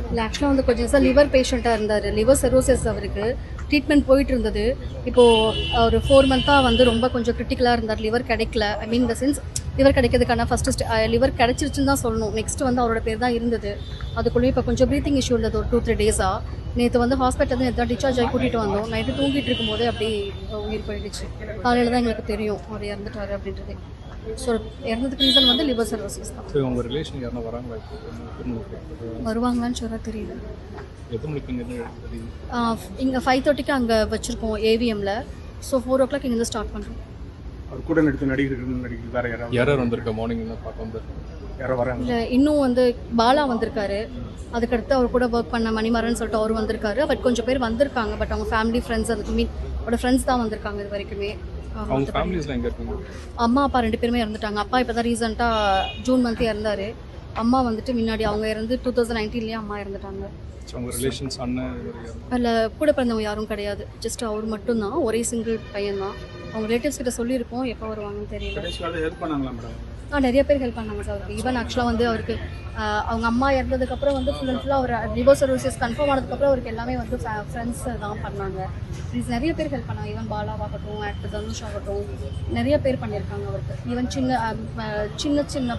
இல்லை ஆக்சுவலாக வந்து கொஞ்சம் சார் லிவர் பேஷண்ட்டாக இருந்தார். லிவர் செரோசிஸ் அவருக்கு ட்ரீட்மெண்ட் போயிட்டு இருந்தது. இப்போது ஒரு 4 மந்த்தாக வந்து ரொம்ப கொஞ்சம் கிரிட்டிக்கலாக இருந்தார். லிவர் கிடைக்கல. ஐ மீன் த சென்ஸ் லிவர் கிடைக்கிறதுக்கான ஃபஸ்ட்டு லிவர் கிடச்சிருச்சுன்னு தான் சொல்லணும். நெக்ஸ்ட்டு வந்து அவரோட பேர் தான் இருந்தது. அதுக்குள்ளேயே இப்போ கொஞ்சம் ப்ரீத்திங் இஷ்யூ இருந்தது ஒரு 2-3 டேஸாக. நேற்று வந்து ஹாஸ்பிட்டல் நேற்று தான் டிஸ்சார்ஜ் ஆகி கூட்டிகிட்டு வந்தோம். நைட்டு தூங்கிட்டு இருக்கும்போது அப்படி உயிர் போயிடுச்சு. காலையில் தான் எங்களுக்கு தெரியும் அவர் இறந்துட்டார் அப்படின்றது. ஸோ இறந்ததுக்கு ரீசன் வந்து லிவர் சர்வீசஸ் தான். ஸோ உங்கள் ரிலேஷன் யாருன்னா வராங்களா? வருவாங்களான்னு சொல்ல தெரியல. எத்தனை மணிக்கு இங்கே 5:30க்கு அங்கே வச்சுருக்கோம் ஏவிஎம்மில். ஸோ 4 o'clock இங்கேருந்து ஸ்டார்ட் பண்ணுறோம். அவர் கூட நடித்த நடிகர்கள் வேறு யாராவது வந்திருக்கா? மார்னிங் என்ன பார்க்க வந்திருக்கேன். யாரோ வராங்க? இல்லை இன்னும் வந்து பாலா வந்திருக்காரு. அதுக்கடுத்து அவர் கூட ஒர்க் பண்ண மணிமாறன் சொல்லிட்டு அவர் வந்திருக்காரு. பட் கொஞ்சம் பேர் வந்திருக்காங்க. பட் அவங்க ஃபேமிலி ஃப்ரெண்ட்ஸ் அதுக்கு அவரோட ஃப்ரெண்ட்ஸ் தான் வந்திருக்காங்க இது வரைக்குமே. அவங்க ஃபேமிலிஸ்லாம் எங்கே இருக்காங்க? அம்மா அப்பா 2 பேருமே இறந்துட்டாங்க. அப்பா இப்போ தான் ரீசெண்டாக ஜூன் மந்த் இறந்தார். அம்மா வந்துட்டு முன்னாடி அவங்க இறந்து 2019 அம்மா இறந்துட்டாங்க. அவங்க ரிலேஷன்ஸ் அண்ணன் அதில் கூட பிறந்தவங்க யாரும் கிடையாது. ஜஸ்ட் அவர் மட்டும்தான். ஒரே சிங்கிள் பையன் தான். அவங்க ரிலேட்டிவ்ஸ் கிட்ட சொல்லியிருக்கோம். எப்போ வருவாங்கன்னு தெரியல. ஹெல்ப் பண்ணாங்களா மேடம்? நிறைய பேர் ஹெல்ப் பண்ணாங்க சார் அவருக்கு. ஈவன் ஆக்சுவலாக வந்து அவருக்கு அவங்க அம்மா இறந்ததுக்கப்புறம் வந்து ஃபுல் அண்ட் ஃபுல்லாக அவர் லிவர் சர்வீசஸ் கன்ஃபார்ம் ஆனதுக்கப்புறம் அவருக்கு எல்லாமே வந்து ஃப்ரெண்ட்ஸ் தான் பண்ணாங்க. நிறைய பேர் ஹெல்ப் பண்ணாங்க. ஈவன் பாலாவாகட்டும், ஆக்டர் தனுஷ் ஆகட்டும், நிறைய பேர் பண்ணியிருக்காங்க அவருக்கு. ஈவன் சின்ன சின்ன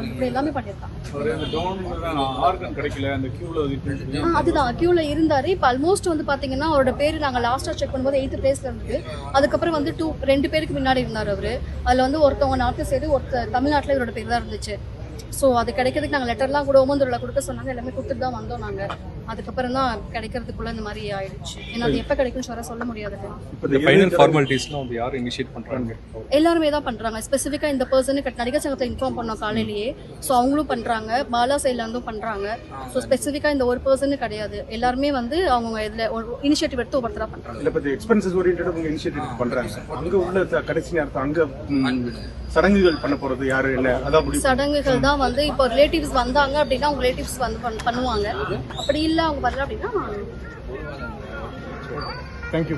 இப்படி எல்லாமே பண்ணியிருக்காங்க. அதுதான் க்யூவில் இருந்தார். இப்போ ஆல்மோஸ்ட் வந்து பார்த்தீங்கன்னா அவரோட பேர் நாங்கள் லாஸ்ட்டாக செக் பண்ணும்போது 8th பிளேஸில் இருந்தது. அதுக்கப்புறம் வந்து 2 பேருக்கு முன்னாடி இருந்தார் அவர். அதில் வந்து ஒருத்தவங்க நார்த்து சைடு, ஒருத்தர் தமிழ்நாட்டில் இவரோட பேர் தான் இருந்துச்சு. ஸோ அது கிடைக்கிறதுக்கு நாங்கள் லெட்டர்லாம் கூட ஓமந்தூரில் கொடுக்க சொன்னாங்க. எல்லாமே கொடுத்துட்டு தான் வந்தோம் நாங்கள். அதுக்கப்புறம் தான் கிடைக்கிறதுக்குள்ள இந்த மாதிரி ஆயிடுச்சு. ஏன்னா அது எப்போ கிடைக்கும்னு சொல்ல முடியாது. இந்த ஃபைனல் ஃபார்மாலிட்டிஸ்லாம் வந்து யார் இனிஷியேட் பண்ணுறாங்க? எல்லாருமே தான் பண்ணுறாங்க. ஸ்பெசிஃபிக்காக இந்த பர்சனுக்கு நடிகர் சங்கத்தை இன்ஃபார்ம் பண்ணோம் காலையிலேயே. ஸோ அவங்களும் பண்ணுறாங்க. பாலா சைட்லேருந்தும் பண்ணுறாங்க. ஸோ ஸ்பெசிஃபிக்காக இந்த ஒரு பர்சனு கிடையாது. எல்லாருமே வந்து அவங்க இதில் இனிஷியேட்டிவ் எடுத்து ஒவ்வொருத்தராக பண்ணுறாங்க. இல்லை இப்போ எக்ஸ்பென்சஸ் ஓரியன்டாக உங்கள் இனிஷியேட்டிவ் பண்ணுறாங்க. அங்கே உள்ள கடைசி நேரத்தை அங்கே சடங்குகள் பண்ண போகிறது யாரு? இல்லை அதான் சடங்குகள் தான் வந்து இப்போ ரிலேட்டிவ்ஸ் வந்தாங்க அப்படின்னா அவங்க ரிலேட்டிவ்ஸ் வந்து பண்ணுவாங்க. அப்படி இல்லை அவங்க வரல அப்படின்னா தேங்க்யூ.